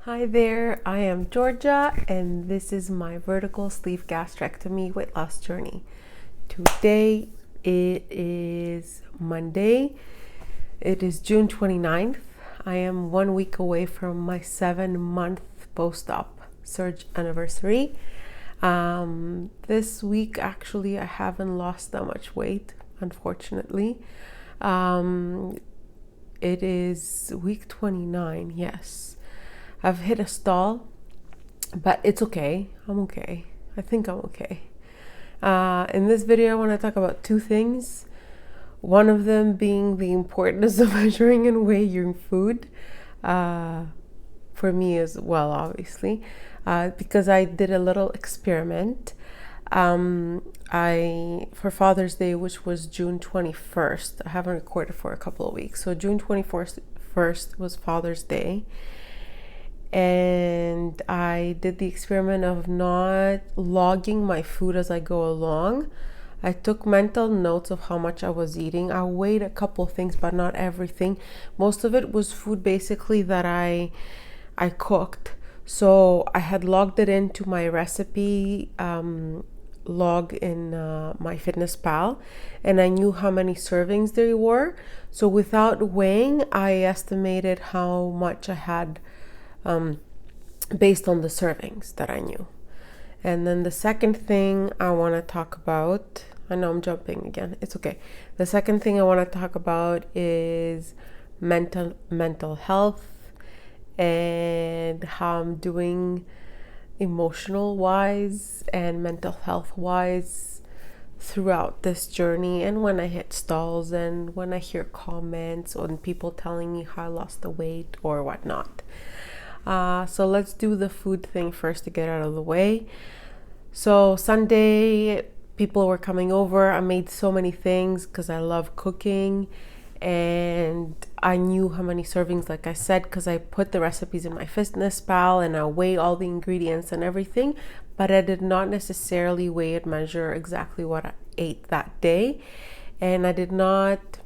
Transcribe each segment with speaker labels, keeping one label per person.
Speaker 1: Hi there, I am Georgia, and this is my vertical sleeve gastrectomy weight loss journey. Today it is Monday. It is June 29th. I am 1 week away from my 7-month post-op surge anniversary. This week, actually, I haven't lost that much weight, unfortunately. It is week 29, yes. I've hit a stall, but it's okay. I'm okay. I think I'm okay. In this video, I want to talk about two things. One of them being the importance of measuring and weighing food. For me as well, obviously, because I did a little experiment. For Father's Day, which was June 21st, I haven't recorded for a couple of weeks. So June 21st was Father's Day. And I did the experiment of not logging my food as I go along. I took mental notes of how much I was eating. I weighed a couple things, but not everything. Most of it was food basically that I cooked. So I had logged it into my recipe log in MyFitnessPal, and I knew how many servings there were. So without weighing, I estimated how much I had based on the servings that I knew. And then the second thing I want to talk about, I know I'm jumping again, it's okay. The second thing I want to talk about is mental health and how I'm doing emotional wise and mental health wise throughout this journey, and when I hit stalls and when I hear comments on people telling me how I lost the weight or whatnot. So let's do the food thing first to get out of the way. So Sunday, people were coming over. I made so many things because I love cooking, and I knew how many servings, like I said, because I put the recipes in MyFitnessPal and I weigh all the ingredients and everything, but I did not necessarily weigh and measure exactly what I ate that day, and I did not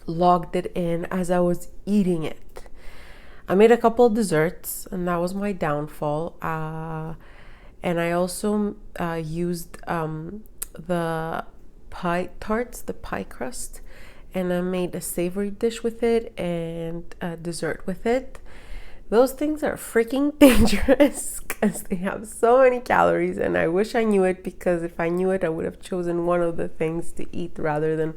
Speaker 1: log it in as I was eating it. I made a couple of desserts, and that was my downfall. And I also used the pie tarts, the pie crust, and I made a savory dish with it and a dessert with it. Those things are freaking dangerous because they have so many calories, and I wish I knew it, because if I knew it, I would have chosen one of the things to eat rather than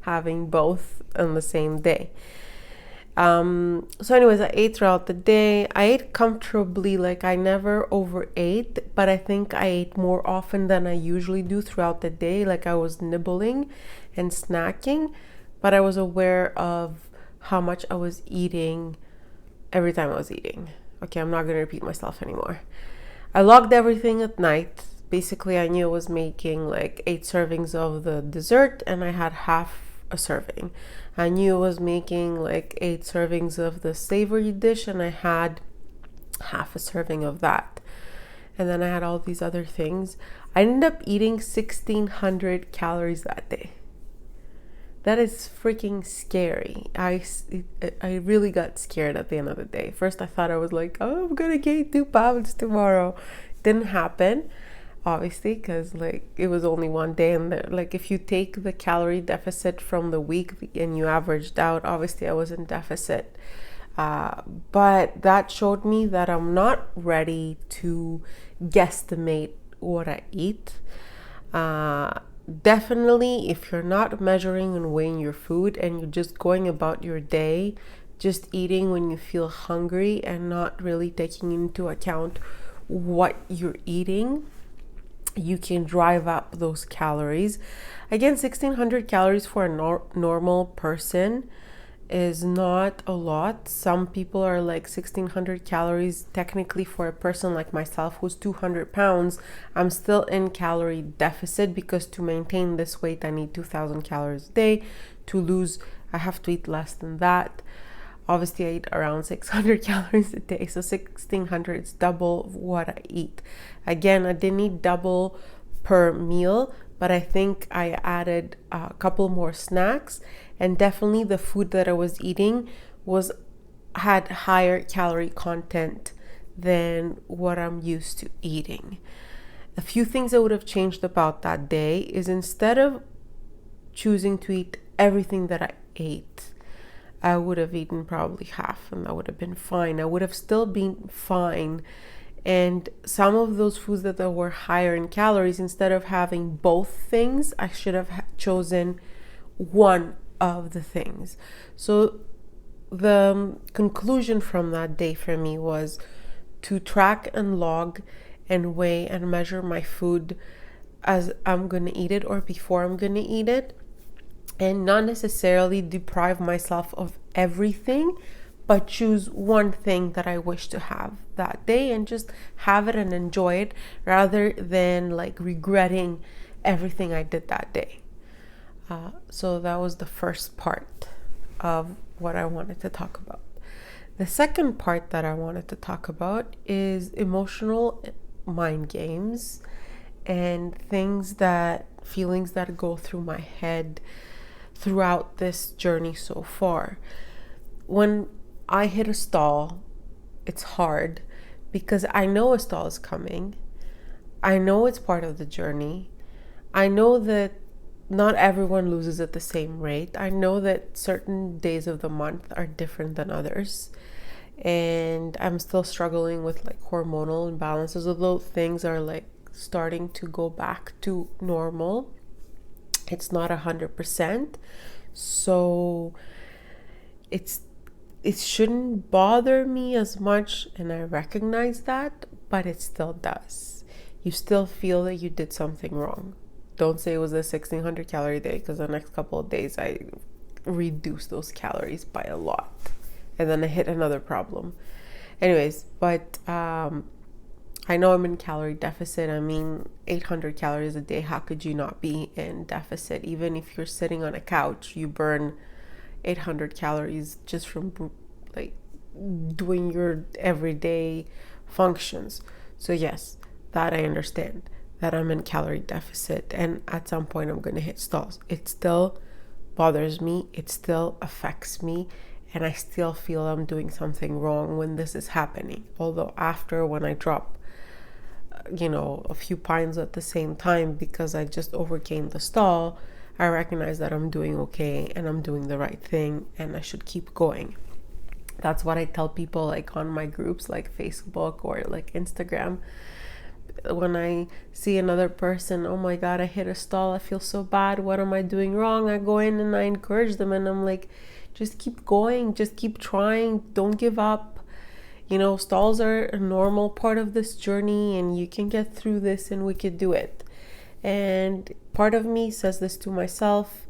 Speaker 1: having both on the same day. So anyways, I ate throughout the day. I ate comfortably, like I never overate, but I think I ate more often than I usually do throughout the day. Like I was nibbling and snacking, but I was aware of how much I was eating every time I was eating. Okay, I'm not going to repeat myself anymore. I logged everything at night. Basically, I knew I was making like 8 servings of the dessert, and I had half a serving. I knew I was making like 8 servings of the savory dish, and I had half a serving of that. And then I had all these other things. I ended up eating 1,600 calories that day. That is freaking scary. I really got scared at the end of the day. First, I thought I was like, oh, I'm gonna gain 2 pounds tomorrow. Didn't happen, obviously, because like it was only one day, and like if you take the calorie deficit from the week and you averaged out, obviously I was in deficit. But that showed me that I'm not ready to guesstimate what I eat. Definitely, if you're not measuring and weighing your food and you're just going about your day, just eating when you feel hungry and not really taking into account what you're eating, you can drive up those calories. Again, 1,600 calories for a normal person is not a lot. Some people are like 1,600 calories. Technically, for a person like myself who's 200 pounds, I'm still in calorie deficit, because to maintain this weight, I need 2,000 calories a day. To lose, I have to eat less than that. Obviously, I eat around 600 calories a day, so 1,600 is double what I eat. Again, I didn't eat double per meal, but I think I added a couple more snacks, and definitely the food that I was eating was had higher calorie content than what I'm used to eating. A few things I would have changed about that day is, instead of choosing to eat everything that I ate, I would have eaten probably half, and that would have been fine. I would have still been fine. And some of those foods that were higher in calories, instead of having both things, I should have chosen one of the things. So the conclusion from that day for me was to track and log and weigh and measure my food as I'm going to eat it or before I'm going to eat it, and not necessarily deprive myself of everything, but choose one thing that I wish to have that day and just have it and enjoy it, rather than like regretting everything I did that day. So that was the first part of what I wanted to talk about. The second part that I wanted to talk about is emotional mind games and feelings that go through my head throughout this journey so far. When I hit a stall, it's hard because I know a stall is coming. I know it's part of the journey. I know that not everyone loses at the same rate. I know that certain days of the month are different than others. And I'm still struggling with like hormonal imbalances, although things are like starting to go back to normal. It's not 100%. So it shouldn't bother me as much, and I recognize that, but it still does. You still feel that you did something wrong. Don't say it was a 1600 calorie day, because the next couple of days I reduced those calories by a lot, and then I hit another problem. Anyways, but I know I'm in calorie deficit. I mean, 800 calories a day, how could you not be in deficit? Even if you're sitting on a couch, you burn 800 calories just from like doing your everyday functions. So yes, that I understand, that I'm in calorie deficit, and at some point I'm going to hit stalls. It still bothers me, it still affects me, and I still feel I'm doing something wrong when this is happening. Although after, when I drop a few pints at the same time because I just overcame the stall, I recognize that I'm doing okay and I'm doing the right thing and I should keep going. That's what I tell people, like on my groups like Facebook or like Instagram. When I see another person, oh my God, I hit a stall, I feel so bad, what am I doing wrong? I go in and I encourage them and I'm like, just keep going, just keep trying, don't give up. Stalls are a normal part of this journey and you can get through this and we could do it. And part of me says this to myself,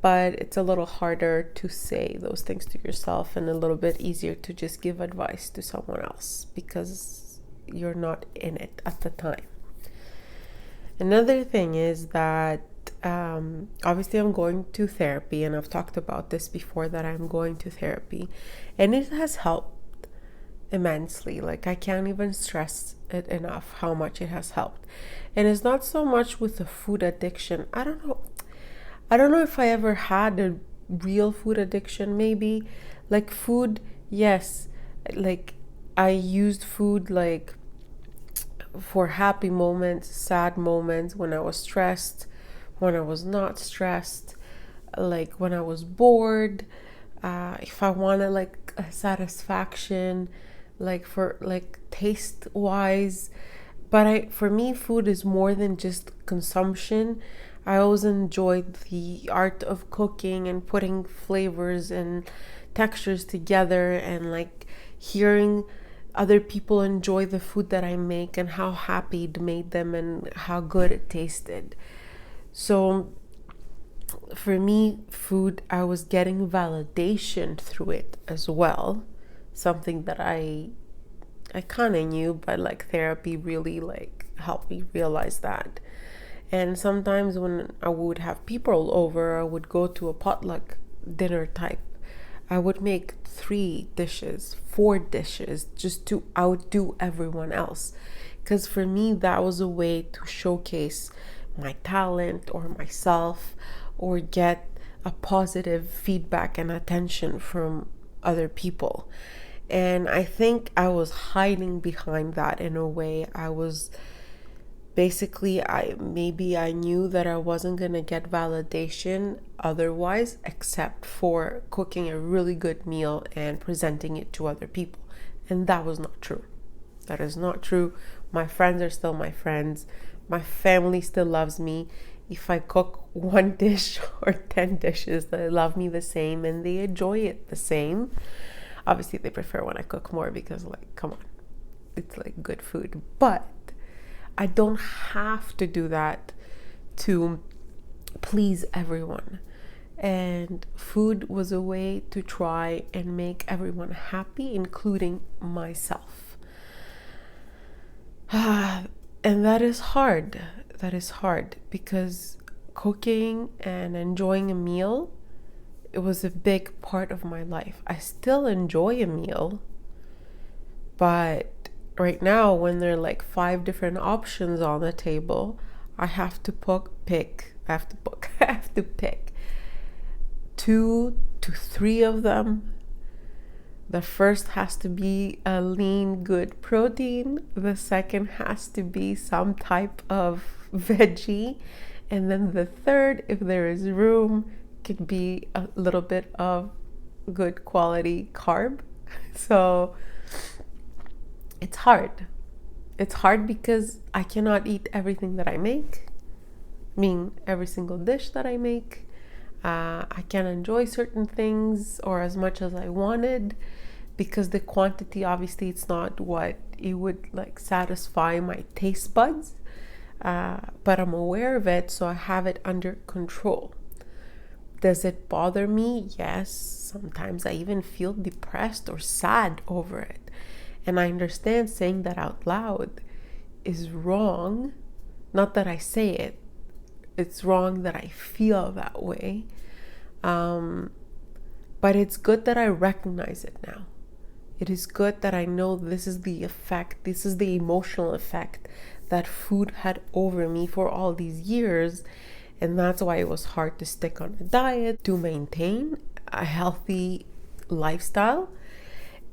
Speaker 1: but it's a little harder to say those things to yourself and a little bit easier to just give advice to someone else because you're not in it at the time. Another thing is that obviously I'm going to therapy, and I've talked about this before, that I'm going to therapy, and it has helped immensely. Like, I can't even stress it enough how much it has helped. And it's not so much with the food addiction. I don't know if I ever had a real food addiction. Maybe like food, yes, like I used food like for happy moments, sad moments, when I was stressed, when I was not stressed, like when I was bored, if I wanted like a satisfaction, like for like taste wise. But for me, food is more than just consumption. I always enjoyed the art of cooking and putting flavors and textures together, and like hearing other people enjoy the food that I make and how happy it made them and how good it tasted. So for me, food, I was getting validation through it as well. Something that I kind of knew, but like therapy really like helped me realize that. And sometimes when I would have people over, I would go to a potluck dinner type. I would make 3 dishes, 4 dishes, just to outdo everyone else. Because for me, that was a way to showcase my talent or myself, or get a positive feedback and attention from other people. And I think I was hiding behind that in a way. I was basically, I knew that I wasn't going to get validation otherwise, except for cooking a really good meal and presenting it to other people. And that was not true. That is not true. My friends are still my friends. My family still loves me. If I cook one dish or 10 dishes, they love me the same and they enjoy it the same. Obviously, they prefer when I cook more because, like, come on, it's like good food. But I don't have to do that to please everyone. And food was a way to try and make everyone happy, including myself. And that is hard. That is hard because cooking and enjoying a meal, it was a big part of my life. I still enjoy a meal, but right now when there are like 5 different options on the table, I have to pick 2 to 3 of them. The first has to be a lean, good protein. The second has to be some type of veggie. And then the third, if there is room, could be a little bit of good quality carb. So it's hard. It's hard because I cannot eat everything that I make. I mean, every single dish that I make. I can enjoy certain things or as much as I wanted because the quantity, obviously, it's not what it would like satisfy my taste buds. But I'm aware of it, so I have it under control. Does it bother me? Yes. Sometimes I even feel depressed or sad over it. And I understand saying that out loud is wrong. Not that I say it. It's wrong that I feel that way. But it's good that I recognize it now. It is good that I know this is the effect, this is the emotional effect that food had over me for all these years. And that's why it was hard to stick on a diet, to maintain a healthy lifestyle.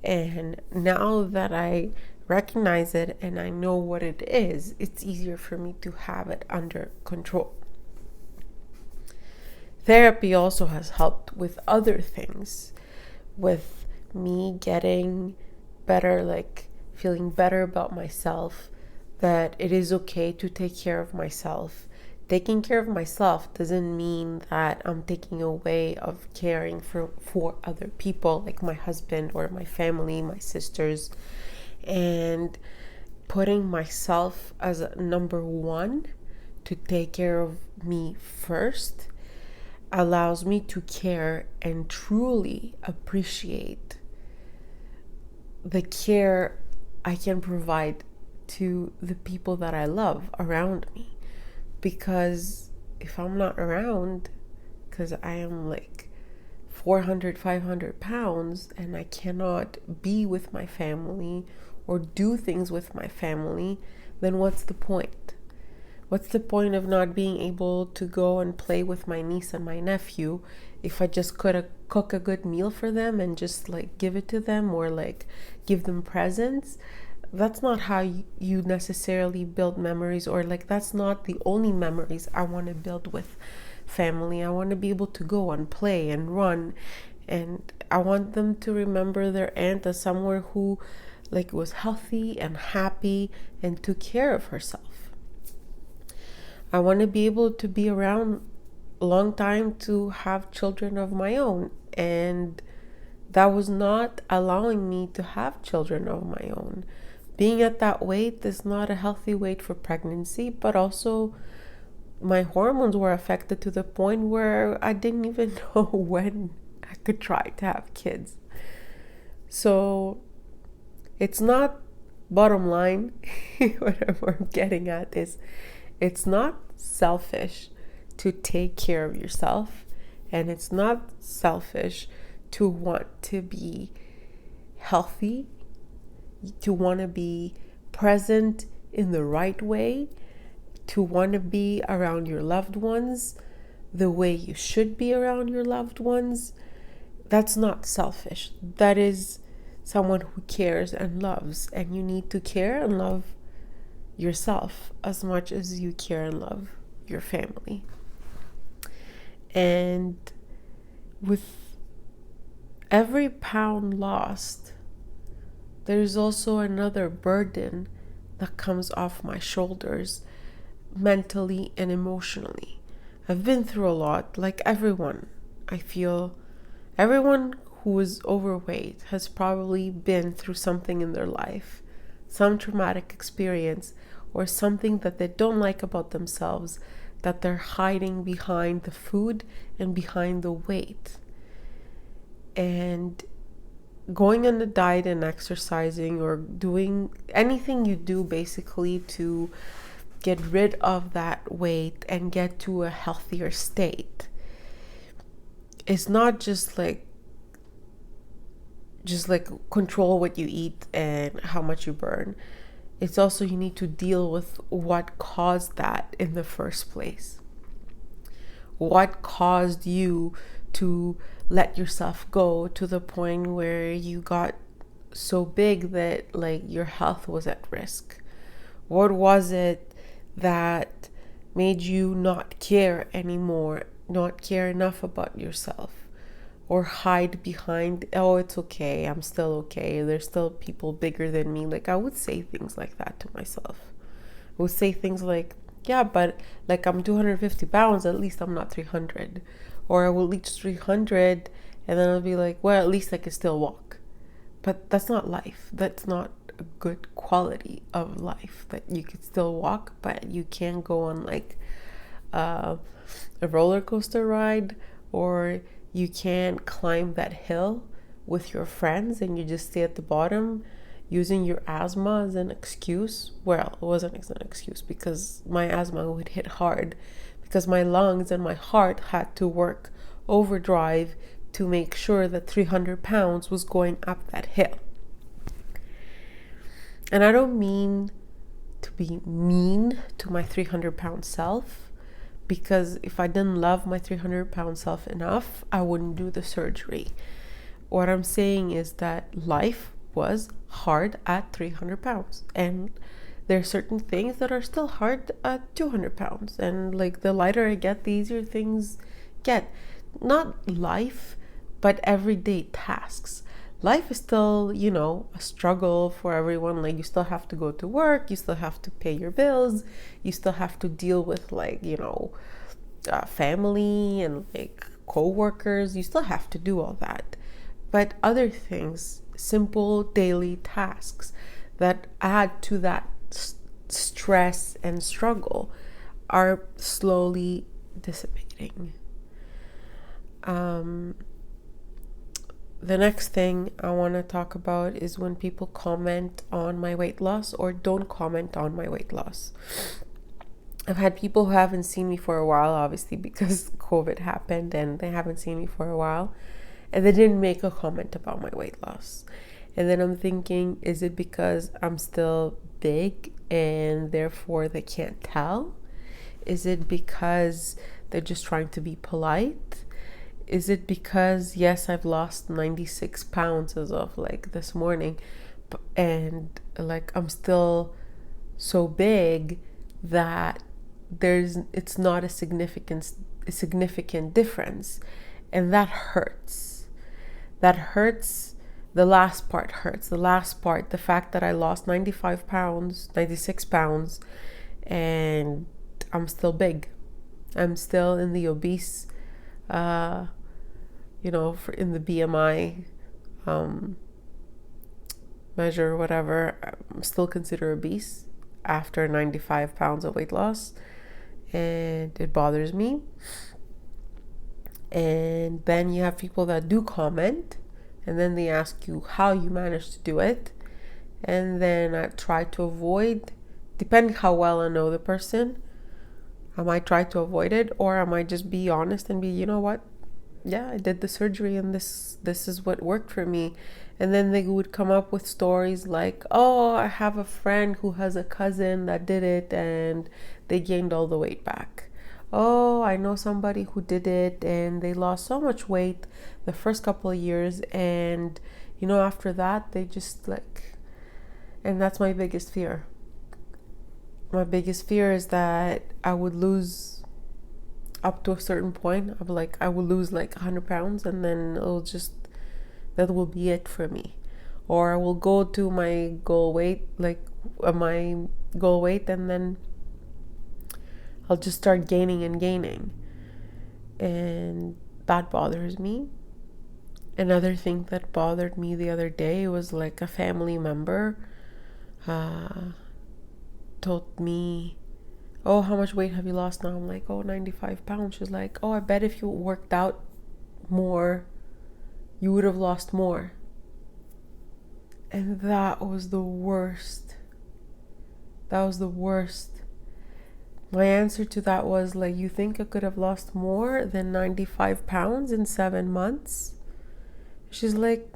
Speaker 1: And now that I recognize it and I know what it is, it's easier for me to have it under control. Therapy also has helped with other things, with me getting better, like feeling better about myself, that it is okay to take care of myself. Taking care of myself doesn't mean that I'm taking away of caring for other people, like my husband or my family, my sisters, and putting myself as number one to take care of me first allows me to care and truly appreciate the care I can provide to the people that I love around me. Because if I'm not around, because I am like 400, 500 pounds and I cannot be with my family or do things with my family, then what's the point? What's the point of not being able to go and play with my niece and my nephew if I just could cook a good meal for them and just like give it to them or like give them presents? That's not how you necessarily build memories, or like that's not the only memories I want to build with family. I want to be able to go and play and run, and I want them to remember their aunt as someone who like was healthy and happy and took care of herself. I want to be able to be around a long time to have children of my own, and that was not allowing me to have children of my own. Being at that weight is not a healthy weight for pregnancy, but also my hormones were affected to the point where I didn't even know when I could try to have kids. So it's not, bottom line, whatever I'm getting at is, it's not selfish to take care of yourself, and it's not selfish to want to be healthy, to want to be present in the right way, to want to be around your loved ones the way you should be around your loved ones. that's not selfish. That is someone who cares and loves, and you need to care and love yourself as much as you care and love your family. And with every pound lost, there's also another burden that comes off my shoulders, mentally and emotionally. I've been through a lot, like everyone. I feel everyone who is overweight has probably been through something in their life, some traumatic experience, or something that they don't like about themselves that they're hiding behind the food and behind the weight. And going on a diet and exercising, or doing anything you do basically to get rid of that weight and get to a healthier state, it's not just like control what you eat and how much you burn. It's also you need to deal with what caused that in the first place. What caused you to let yourself go to the point where you got so big that like your health was at risk? What was it that made you not care anymore, not care enough about yourself, or hide behind, oh, it's okay, I'm still okay, there's still people bigger than me? Like, I would say things like that to myself. I would say things like, yeah, but like I'm 250 pounds, at least I'm not 300. Or I will reach 300 and then I'll be like, well, at least I can still walk. But that's not life. That's not a good quality of life, that you could still walk, but you can't go on like a roller coaster ride, or you can't climb that hill with your friends and you just stay at the bottom using your asthma as an excuse. Well, it wasn't an excuse, because my asthma would hit hard because my lungs and my heart had to work overdrive to make sure that 300 pounds was going up that hill. And I don't mean to be mean to my 300-pound self, because if I didn't love my 300-pound self enough, I wouldn't do the surgery. What I'm saying is that life was hard at 300 pounds, and there are certain things that are still hard at 200 pounds, and like the lighter I get, the easier things get. Not life, but everyday tasks. Life is still, a struggle for everyone. Like, you still have to go to work, you still have to pay your bills, you still have to deal with family and like co-workers. You still have to do all that. But other things, simple daily tasks that add to that stress and struggle, are slowly dissipating. The next thing I want to talk about is when people comment on my weight loss or don't comment on my weight loss. I've had people who haven't seen me for a while, obviously because COVID happened, and they haven't seen me for a while, and they didn't make a comment about my weight loss. And then I'm thinking, is it because I'm still big and therefore they can't tell? Is it because they're just trying to be polite? Is it because, yes, I've lost 96 pounds as of like this morning, and like I'm still so big that it's not a significant difference, and that hurts. That hurts. The last part hurts. The fact that I lost 96 pounds, and I'm still big. I'm still in the obese, in the BMI measure, whatever. I'm still considered obese after 95 pounds of weight loss, and it bothers me. And then you have people that do comment, and then they ask you how you managed to do it, and then I try to avoid, depending how well I know the person, I might try to avoid it, or I might just be honest and be, you know what, yeah, I did the surgery and this is what worked for me. And then they would come up with stories like, oh, I have a friend who has a cousin that did it and they gained all the weight back. oh, I know somebody who did it and they lost so much weight the first couple of years, and after that they just like, and that's my biggest fear. My biggest fear is that I would lose up to a certain point of like, I will lose like 100 pounds and then that will be it for me. Or I will go to my goal weight, and then I'll just start gaining and gaining. And that bothers me. Another thing that bothered me the other day was like a family member told me, oh, how much weight have you lost now? I'm like, oh, 95 pounds. She's like, oh, I bet if you worked out more, you would have lost more. And that was the worst. That was the worst. My answer to that was like, you think I could have lost more than 95 pounds in 7 months? She's like,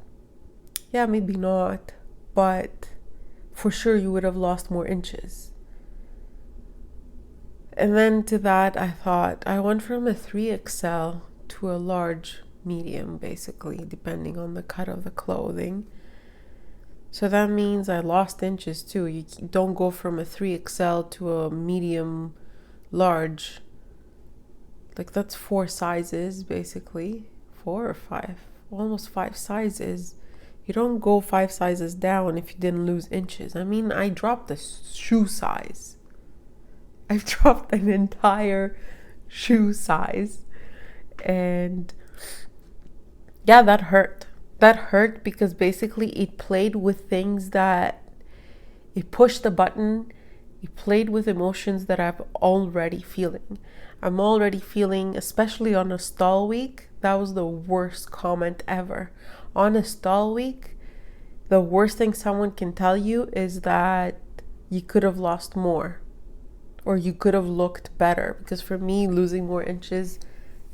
Speaker 1: yeah, maybe not, but for sure you would have lost more inches. And then to that, I thought, I went from a 3XL to a large medium, basically, depending on the cut of the clothing. So that means I lost inches too. You don't go from a 3XL to a medium large. Like, that's 4 sizes, basically. 4 or 5. Almost 5 sizes. You don't go 5 sizes down if you didn't lose inches. I mean, I dropped the shoe size. I've dropped an entire shoe size. And yeah, that hurt. That hurt because basically it played with things that it pushed the button. It played with emotions that I'm already feeling. I'm already feeling, especially on a stall week, that was the worst comment ever. On a stall week, the worst thing someone can tell you is that you could have lost more or you could have looked better. Because for me, losing more inches,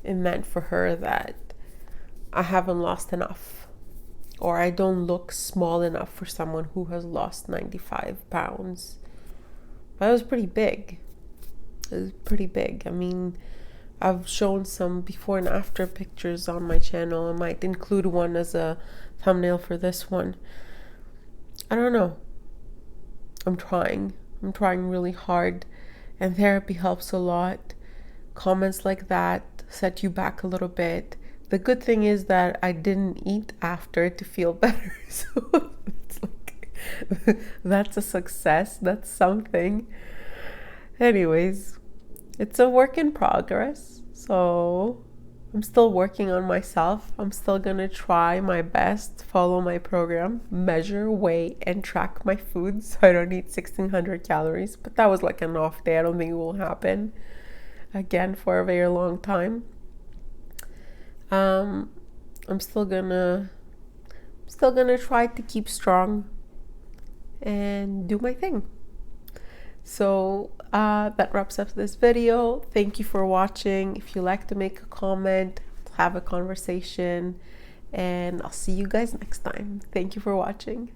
Speaker 1: it meant for her that I haven't lost enough, or I don't look small enough for someone who has lost 95 pounds. But it was pretty big. It was pretty big. I mean, I've shown some before and after pictures on my channel. I might include one as a thumbnail for this one. I don't know. I'm trying really hard, and therapy helps a lot. Comments like that set you back a little bit. The good thing is that I didn't eat after to feel better. So it's like, that's a success. That's something. Anyways, it's a work in progress. So I'm still working on myself. I'm still gonna try my best, follow my program, measure, weigh, and track my food so I don't eat 1,600 calories. But that was like an off day. I don't think it will happen again for a very long time. I'm still gonna try to keep strong and do my thing. So that wraps up this video. Thank you for watching. If you like to make a comment, have a conversation, and I'll see you guys next time. Thank you for watching.